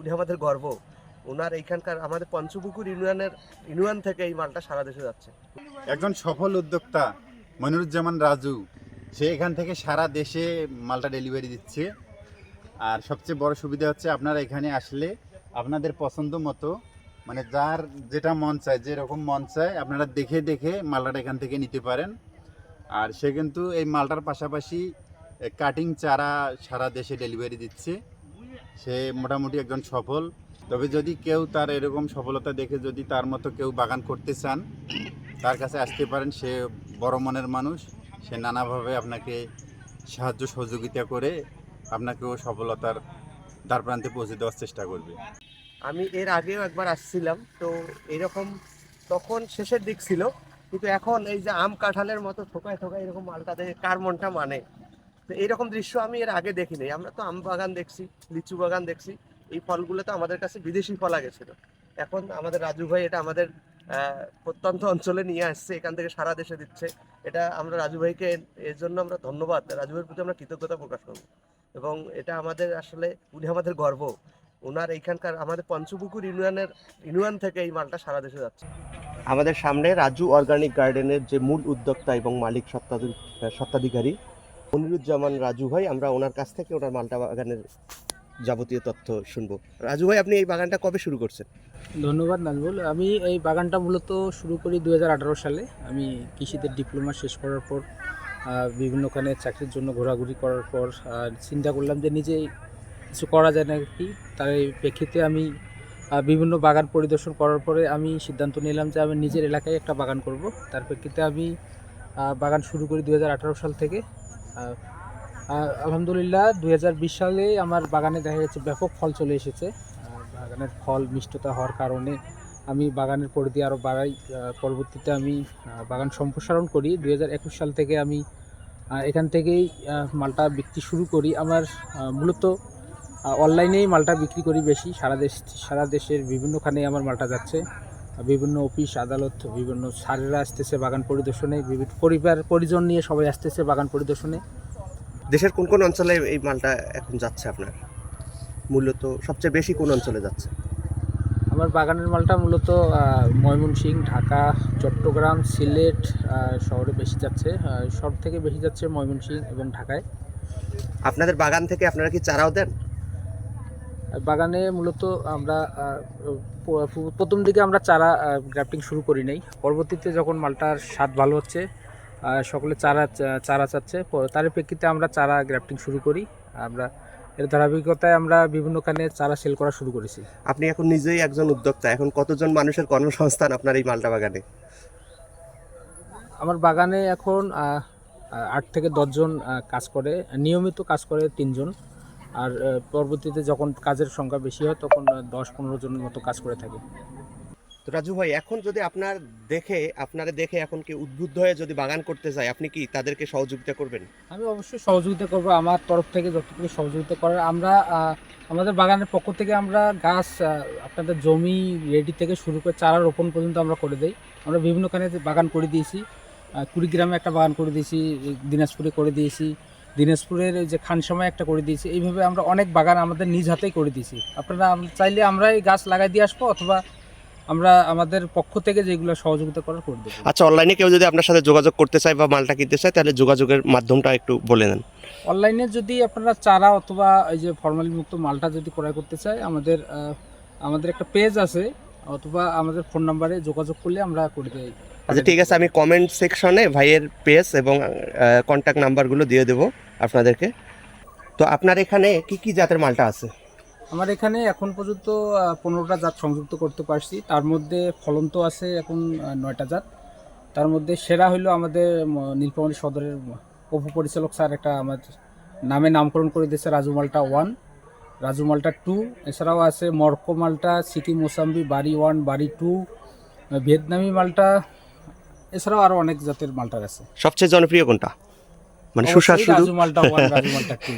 উনি আমাদের গর্ব। ওনার এইখানকার আমাদের পঞ্চপুকুর ইউনিয়ন থেকে এই মালটা সারা দেশে যাচ্ছে। একজন সফল উদ্যোক্তা মনিরুজ্জামান রাজু, সে এখান থেকে সারা দেশে মালটা ডেলিভারি দিচ্ছে। আর সবচেয়ে বড় সুবিধা হচ্ছে আপনারা এখানে আসলে আপনাদের পছন্দ মতো, মানে যার যেটা মন চায়, যেরকম মন চায় আপনারা দেখে দেখে মালটাটা এখান থেকে নিতে পারেন। আর সে কিন্তু এই মালটার পাশাপাশি কাটিং চারা সারা দেশে ডেলিভারি দিচ্ছে। সে মোটামুটি একজন সফল। তবে যদি কেউ তার এরকম সফলতা দেখে যদি তার মতো কেউ বাগান করতে চান, তার কাছে আসতে পারেন। সে বড় মনের মানুষ, সে নানাভাবে আপনাকে সাহায্য সহযোগিতা করে আপনাকেও সফলতার দ্বারপ্রান্তে পৌঁছে দেওয়ার চেষ্টা করবে। আমি এর আগেও একবার আসছিলাম, তো এরকম তখন শেষের দিক ছিল, কিন্তু এখন এই যে আম কাঁঠালের মতো থোকায় থোকায় এরকম মালটা দেখে কার মনটা মানে। তো এইরকম দৃশ্য আমি এর আগে দেখিনি। আমরা তো আম বাগান দেখছি, লিচু বাগান দেখছি, এই ফলগুলো তো আমাদের কাছে বিদেশি ফল গেছিল। এখন আমাদের রাজু ভাই এটা আমাদের প্রত্যন্ত অঞ্চলে নিয়ে আসছে, এখান থেকে সারা দেশে দিচ্ছে। এটা আমরা রাজু ভাইকে এর জন্য আমরা ধন্যবাদ, রাজু ভাইয়ের প্রতি আমরা কৃতজ্ঞতা প্রকাশ করব। এবং এটা আমাদের আসলে উনি আমাদের গর্ব। ওনার এইখানকার আমাদের পঞ্চপুকুর ইউনিয়ন থেকে এই মালটা সারা দেশে যাচ্ছে। আমাদের সামনে রাজু অর্গানিক গার্ডেনের যে মূল উদ্যোক্তা এবং মালিক সত্ত্বাধিকারী মনিরুজ্জামান রাজু ভাই, আমরা ওনার কাছ থেকে ওনার মালটা বাগানের যাবতীয় তথ্য শুনবো। রাজু ভাই, আপনি এই বাগানটা কবে শুরু করছেন? ধন্যবাদ নাজবুল। আমি এই বাগানটা মূলত শুরু করি 2018 সালে। আমি কৃষিতে ডিপ্লোমা শেষ করার পর বিভিন্নখানে চাকরির জন্য ঘোরাঘুরি করার পর চিন্তা করলাম যে নিজেই কিছু করা যায় নাকি। তার প্রেক্ষিতে আমি বিভিন্ন বাগান পরিদর্শন করার পরে আমি সিদ্ধান্ত নিলাম যে আমি নিজের এলাকায় একটা বাগান করব। তার প্রেক্ষিতে আমি বাগান শুরু করি 2018 সাল থেকে। আলহামদুলিল্লাহ 2020 সালে আমার বাগানে দেখা যাচ্ছে ব্যাপক ফল চলে এসেছে। বাগানের ফল মিষ্টতা হওয়ার কারণে আমি বাগানের পরিধি আরও বাড়াই। পরবর্তীতে আমি বাগান সম্প্রসারণ করি। 2021 সাল থেকে আমি এখান থেকেই মালটা বিক্রি শুরু করি। আমার মূলত অনলাইনেই মালটা বিক্রি করি বেশি। সারা দেশের বিভিন্নখানেই আমার মালটা যাচ্ছে। বিভিন্ন অফিস আদালত, বিভিন্ন স্যারেরা আসতেছে বাগান পরিদর্শনে, বিভিন্ন পরিজন নিয়ে সবাই আসতেছে বাগান পরিদর্শনে। দেশের কোন কোন অঞ্চলে এই মালটা এখন যাচ্ছে আপনার? মূলত সবচেয়ে বেশি কোন অঞ্চলে যাচ্ছে? আমার বাগানের মালটা মূলত ময়মনসিংহ, ঢাকা, চট্টগ্রাম, সিলেট শহরে বেশি যাচ্ছে। সব থেকে বেশি যাচ্ছে ময়মনসিংহ এবং ঢাকায়। আপনাদের বাগান থেকে আপনারা কি চারাও দেন? বাগানে মূলত আমরা প্রথম দিকে আমরা চারা গ্রাফটিং শুরু করি নাই। পরবর্তীতে যখন মালটার স্বাদ ভালো হচ্ছে, সকলে চারা চাচ্ছে, তার প্রেক্ষিতে আমরা চারা গ্রাফটিং শুরু করি। আমরা এর ধারাবাহিকতায় আমরা বিভিন্নখানে চারা সেল করা শুরু করেছি। আপনি এখন নিজেই একজন উদ্যোক্তা, এখন কতজন মানুষের কর্মসংস্থান আপনার এই মালটা বাগানে? আমার বাগানে এখন 8 থেকে 10 জন কাজ করে, নিয়মিত কাজ করে 3 জন। আর পরবর্তীতে যখন কাজের সংখ্যা বেশি হয় তখন 10-15 জনের মতো কাজ করে থাকে। তো রাজু ভাই, এখন যদি আপনারা দেখে এখন কি উদ্বুদ্ধ হয়ে যদি বাগান করতে যায়, আপনি কি তাদেরকে সহযোগিতা করবেন? আমি অবশ্যই সহযোগিতা করব, আমার তরফ থেকে যতটুকু সহযোগিতা করার। আমরা আমাদের বাগানের পক্ষ থেকে আমরা গাছ আপনাদের জমি রেডি থেকে শুরু করে চারা রোপণ পর্যন্ত আমরা করে দেই। আমরা বিভিন্নখানে বাগান করে দিয়েছি। কুড়িগ্রামে একটা বাগান করে দিয়েছি, দিনাজপুরে করে দিয়েছি, দিনাজপুরের যে খানসামায় একটা করে দিয়েছি। এইভাবে আমরা অনেক বাগান আমাদের নিজ হাতেই করে দিয়েছি। আপনারা চাইলে আমরাই গাছ লাগাই দিয়ে আসবো, অথবা আমরা আমাদের পক্ষ থেকে যেগুলো সহযোগিতা করার করে দেবো। আচ্ছা, অনলাইনে কেউ যদি আপনার সাথে যোগাযোগ করতে চায় বা মালটা কিনতে চায়, তাহলে যোগাযোগের মাধ্যমটা একটু বলে দেন। অনলাইনে যদি আপনারা চারা অথবা এই যে ফরমালিন মুক্ত মালটা যদি ক্রয় করতে চায়, আমাদের একটা পেজ আছে, অথবা আমাদের ফোন নাম্বারে যোগাযোগ করলে আমরা করে দিই। আচ্ছা, ঠিক আছে, আমি কমেন্ট সেকশনে ভাইয়ের পেজ এবং কন্ট্যাক্ট নাম্বারগুলো দিয়ে দেবো আপনাদেরকে। তো আপনার এখানে কি কি জাতের মালটা আছে? আমার এখানে এখন পর্যন্ত 15টা জাত সংযুক্ত করতে পারছি। তার মধ্যে ফলন্ত আছে এখন 9টা জাত। তার মধ্যে সেরা হইলো আমাদের নীলফামারী সদরের উপপরিচালক স্যার একটা আমার নামে নামকরণ করে দিয়েছে, রাজু মালটা 1, রাজু মালটা 2। এছাড়াও আছে মরক্কো মালটা, সিকিম মোসাম্বি, বাড়ি 1, বাড়ি 2, ভিয়েতনামি মালটা। এছাড়াও আরও অনেক জাতের মালটার আছে। সবচেয়ে জনপ্রিয় কোনটা, মানে সুস্বাদু? রাজু মালটা 1, রাজু মালটা 2।